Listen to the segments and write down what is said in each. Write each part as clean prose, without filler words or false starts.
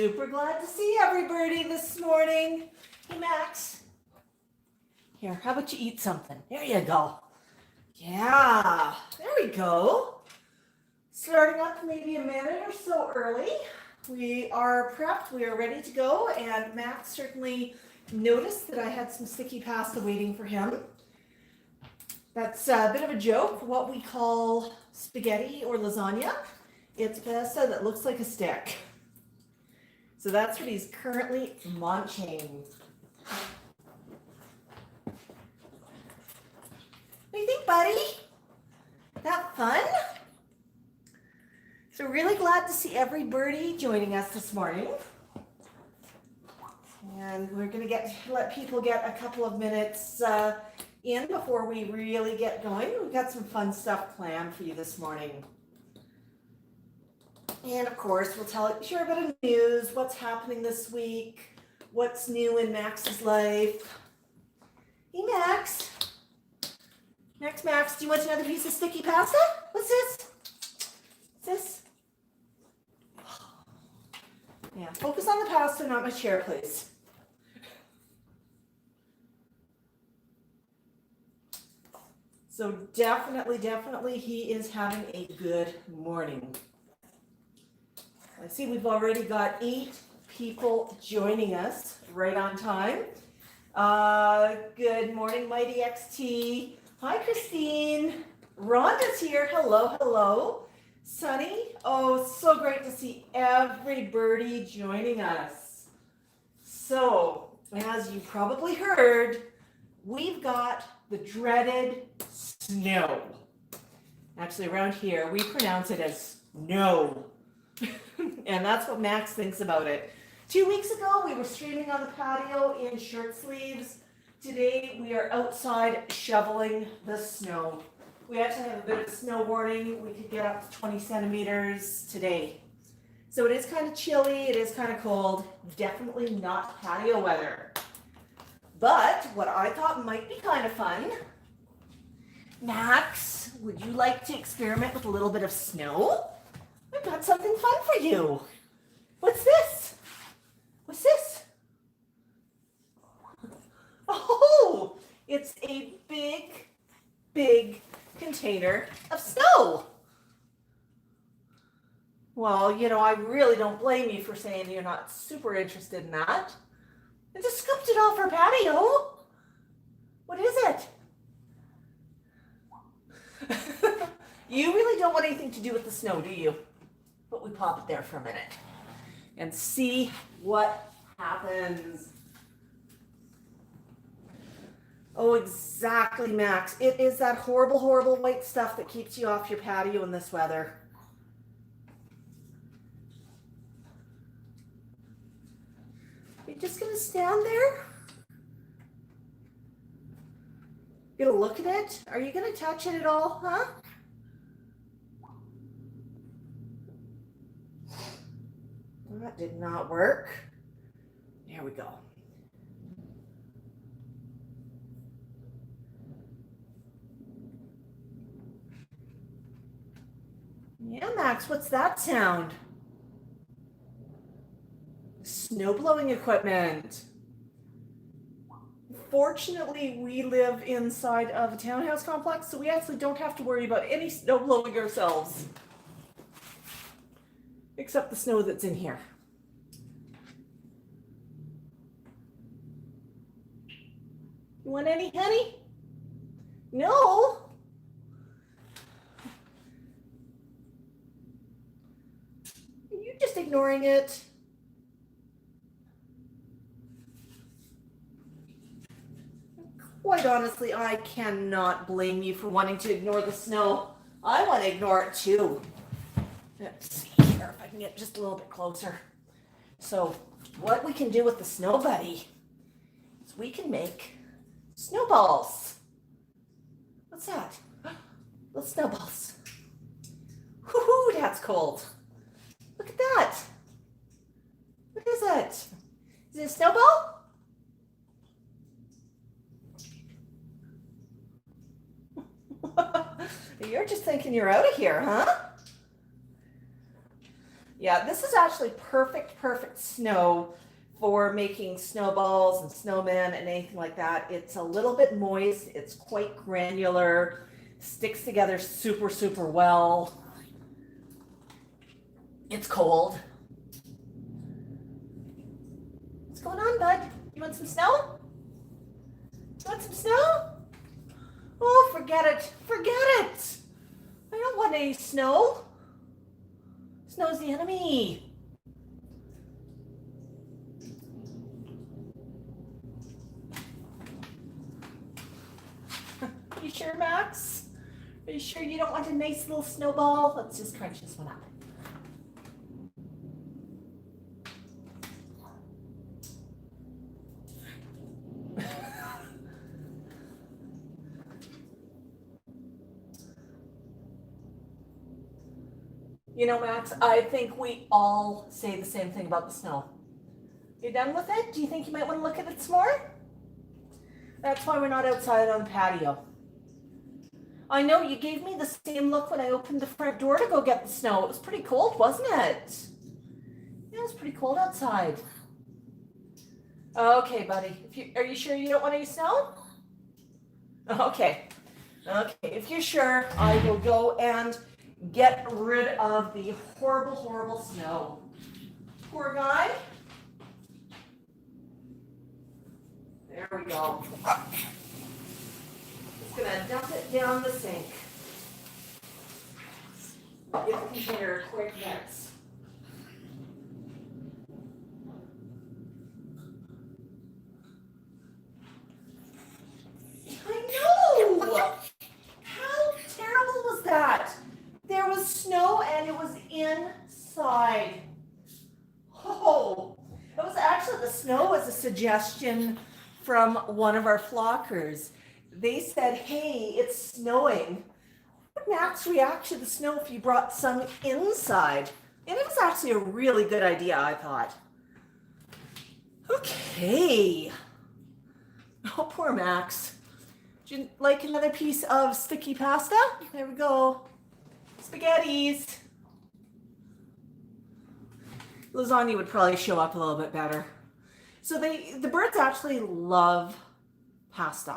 Super glad to see everybody this morning. Hey, Max. Here, how about you eat something? There you go. Yeah, there we go. Starting up maybe a minute or so early. We are prepped, we are ready to go, and Max certainly noticed that I had some sticky pasta waiting for him. That's a bit of a joke, what we call spaghetti or lasagna. It's pasta that looks like a stick. So that's what he's currently munching. What do you think, buddy? That fun? So really glad to see everybody joining us this morning. And we're going to let people get a couple of minutes in before we really get going. We've got some fun stuff planned for you this morning. And of course, we'll share a bit of news, what's happening this week, what's new in Max's life. Hey, Max. Max, do you want another piece of sticky pasta? What's this? What's this? Yeah, focus on the pasta, not my chair, please. So definitely he is having a good morning. I see we've already got 8 people joining us right on time. Good morning, Mighty XT. Hi, Christine. Rhonda's here. Hello. Sunny. Oh, so great to see everybody joining us. So, as you probably heard, we've got the dreaded snow. Actually, around here, we pronounce it as no. And that's what Max thinks about it. 2 weeks ago, we were streaming on the patio in shirt sleeves. Today, we are outside shoveling the snow. We actually have a bit of a snow warning. We could get up to 20 centimeters today. So it is kind of chilly, it is kind of cold. Definitely not patio weather. But what I thought might be kind of fun, Max, would you like to experiment with a little bit of snow? I've got something fun for you. What's this? What's this? Oh, it's a big container of snow. Well, I really don't blame you for saying you're not super interested in that. I just scooped it off our patio. What is it? You really don't want anything to do with the snow, do you? But we pop it there for a minute and see what happens. Oh, exactly, Max. It is that horrible white stuff that keeps you off your patio in this weather. You're just going to stand there? You're going to look at it? Are you going to touch it at all, huh? That did not work. There we go. Yeah, Max, what's that sound? Snow blowing equipment. Fortunately, we live inside of a townhouse complex, so we actually don't have to worry about any snow blowing ourselves. Except the snow that's in here. You want any, honey? No? Are you just ignoring it? Quite honestly, I cannot blame you for wanting to ignore the snow. I want to ignore it too. Let's see here if I can get just a little bit closer. So what we can do with the snow buddy is we can make snowballs. What's that? Little snowballs. Whoo-hoo, that's cold. Look at that. What is it? Is it a snowball? You're just thinking you're out of here, huh? Yeah, this is actually perfect snow for making snowballs and snowmen and anything like that. It's a little bit moist, it's quite granular, sticks together super well. It's cold. What's going on, bud? You want some snow? You want some snow? Oh, forget it. Forget it. I don't want any snow. Snow's the enemy. You sure, Max? Are you sure you don't want a nice little snowball? Let's just crunch this one up. You know, Max, I think we all say the same thing about the snow. You done with it? Do you think you might want to look at it some more? That's why we're not outside on the patio. I know you gave me the same look when I opened the front door to go get the snow. It was pretty cold, wasn't it? Yeah, it was pretty cold outside. Okay, buddy. Are you sure you don't want any snow? Okay. Okay, if you're sure, I will go and get rid of the horrible snow. Poor guy. There we go. Just gonna dump it down the sink. Get the container quick next. I know! How terrible was that? There was snow and it was inside. Oh, it was actually, the snow was a suggestion from one of our flockers. They said, hey, it's snowing. What would Max react to the snow if you brought some inside? And it was actually a really good idea, I thought. Okay. Oh, poor Max. Would you like another piece of sticky pasta? There we go. Spaghettis. Lasagna would probably show up a little bit better. So the birds actually love pasta.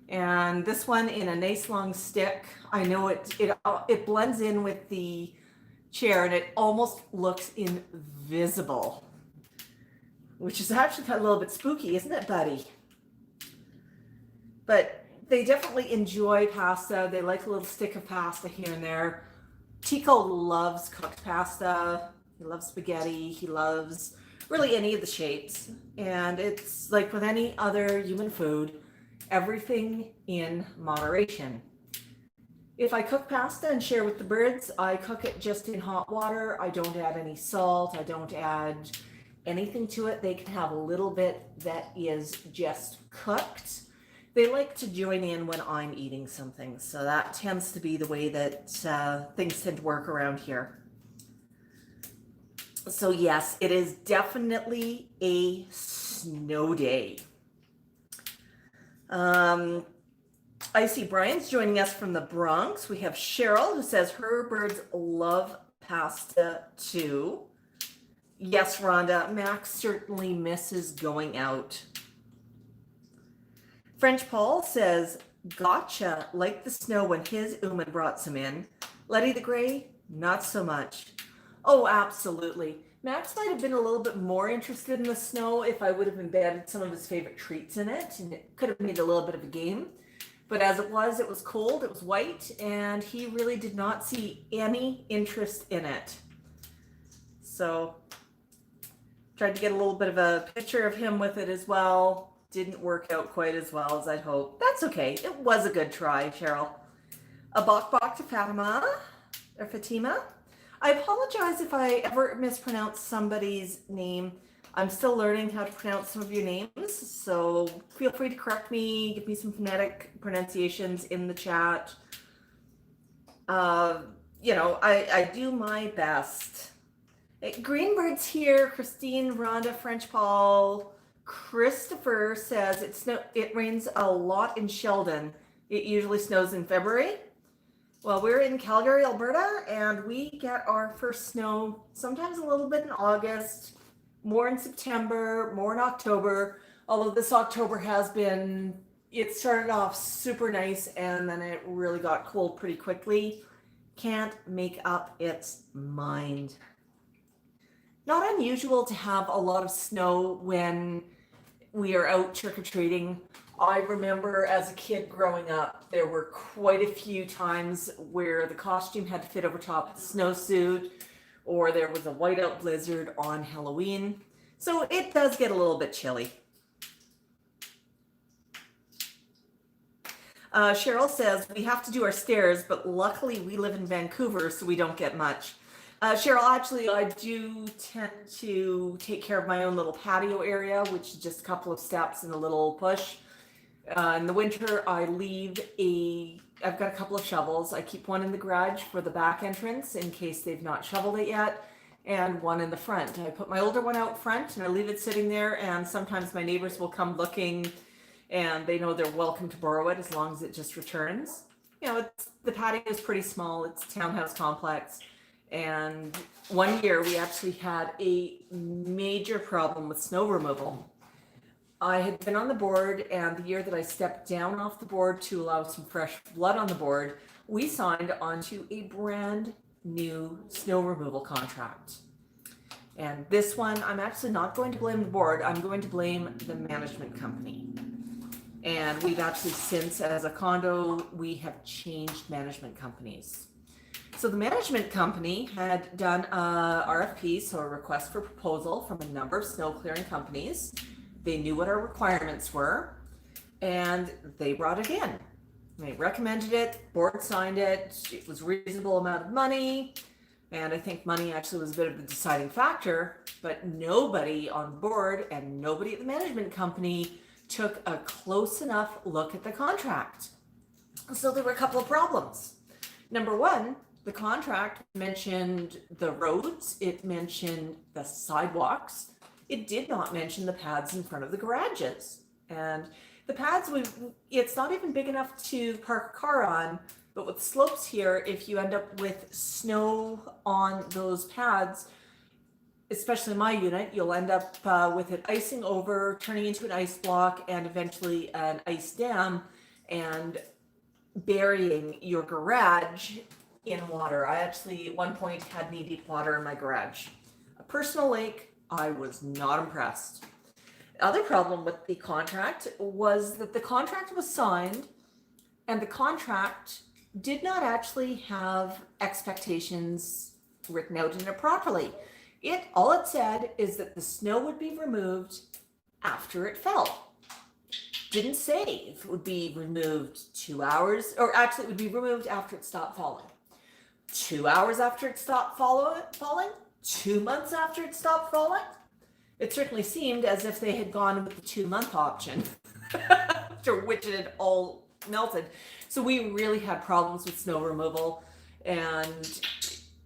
And this one in a nice long stick. I know it blends in with the chair and it almost looks invisible, which is actually kind of a little bit spooky, isn't it, buddy? But they definitely enjoy pasta. They like a little stick of pasta here and there. Tico loves cooked pasta. He loves spaghetti. He loves really any of the shapes. And it's like with any other human food, everything in moderation. If I cook pasta and share with the birds, I cook it just in hot water. I don't add any salt. I don't add anything to it. They can have a little bit that is just cooked. They like to join in when I'm eating something. So that tends to be the way that things tend to work around here. So yes, it is definitely a snow day. I see Brian's joining us from the Bronx. We have Cheryl who says her birds love pasta too. Yes, Rhonda, Max certainly misses going out. French Paul says, gotcha, like the snow when his Uman brought some in. Letty the Gray, not so much. Oh, absolutely. Max might have been a little bit more interested in the snow if I would have embedded some of his favorite treats in it, and it could have made a little bit of a game. But as it was cold, it was white, and he really did not see any interest in it. So, tried to get a little bit of a picture of him with it as well. Didn't work out quite as well as I'd hoped. That's okay. It was a good try, Cheryl. A bok to Fatima, or Fatima. I apologize if I ever mispronounce somebody's name. I'm still learning how to pronounce some of your names, so feel free to correct me, give me some phonetic pronunciations in the chat. I do my best. Greenbird's here, Christine, Rhonda, French Paul. Christopher says it rains a lot in Sheldon. It usually snows in February. Well, we're in Calgary, Alberta, and we get our first snow sometimes a little bit in August, more in September, more in October. Although this October has been, it started off super nice and then it really got cold pretty quickly. Can't make up its mind. Not unusual to have a lot of snow when we are out trick-or-treating. I remember as a kid growing up, there were quite a few times where the costume had to fit over top of the snowsuit, or there was a whiteout blizzard on Halloween. So it does get a little bit chilly. Cheryl says, we have to do our stairs, but luckily we live in Vancouver, so we don't get much. Cheryl, actually, I do tend to take care of my own little patio area, which is just a couple of steps and a little push. In the winter, I've got a couple of shovels. I keep one in the garage for the back entrance in case they've not shoveled it yet, and one in the front. I put my older one out front and I leave it sitting there, and sometimes my neighbors will come looking and they know they're welcome to borrow it as long as it just returns. The patio is pretty small. It's a townhouse complex. And one year we actually had a major problem with snow removal. I had been on the board, and the year that I stepped down off the board to allow some fresh blood on the board, we signed onto a brand new snow removal contract. And this one, I'm actually not going to blame the board, I'm going to blame the management company. And we've actually since, as a condo, we have changed management companies. So the management company had done a RFP, so a request for proposal, from a number of snow clearing companies. They knew what our requirements were, and they brought it in. They recommended it, board signed it, it was a reasonable amount of money, and I think money actually was a bit of the deciding factor, but nobody on board and nobody at the management company took a close enough look at the contract. So there were a couple of problems. Number one, the contract mentioned the roads, it mentioned the sidewalks, it did not mention the pads in front of the garages. And the pads, it's not even big enough to park a car on, but with slopes here, if you end up with snow on those pads, especially in my unit, you'll end up with it icing over, turning into an ice block, and eventually an ice dam, and burying your garage in water. I actually at one point had knee-deep water in my garage. A personal lake, I was not impressed. The other problem with the contract was that the contract was signed and the contract did not actually have expectations written out in it properly. All it said is that the snow would be removed after it fell. Didn't say if it would be removed 2 hours, or actually it would be removed after it stopped falling. 2 hours after it stopped falling? 2 months after it stopped falling? It certainly seemed as if they had gone with the 2-month option, after which it had all melted. So we really had problems with snow removal, and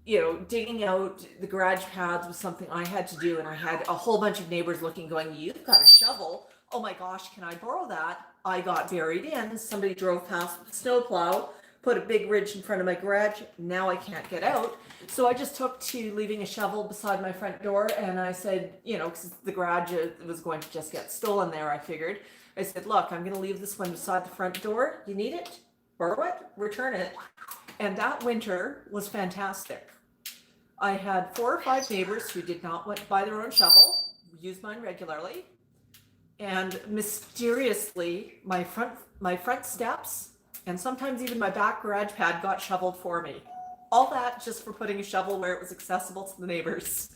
digging out the garage pads was something I had to do, and I had a whole bunch of neighbors looking, going, "You've got a shovel? Oh my gosh, can I borrow that?" I got buried in. Somebody drove past with a snowplow, put a big ridge in front of my garage. Now I can't get out. So I just took to leaving a shovel beside my front door, and I said, because the garage was going to just get stolen there, I figured. I said, "Look, I'm going to leave this one beside the front door. You need it? Borrow it? Return it." And that winter was fantastic. I had 4 or 5 neighbors who did not want to buy their own shovel, use mine regularly, and mysteriously my front steps and sometimes even my back garage pad got shoveled for me. All that just for putting a shovel where it was accessible to the neighbors.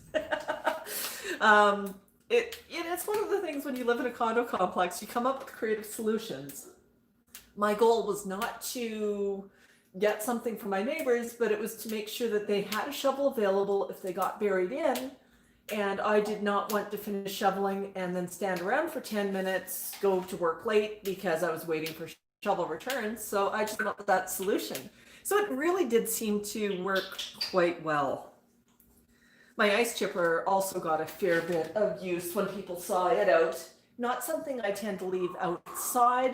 It's one of the things when you live in a condo complex, you come up with creative solutions. My goal was not to get something for my neighbors, but it was to make sure that they had a shovel available if they got buried in, and I did not want to finish shoveling and then stand around for 10 minutes, go to work late because I was waiting for shovel returns. So I just came up with that solution. So it really did seem to work quite well. My ice chipper also got a fair bit of use when people saw it out. Not something I tend to leave outside,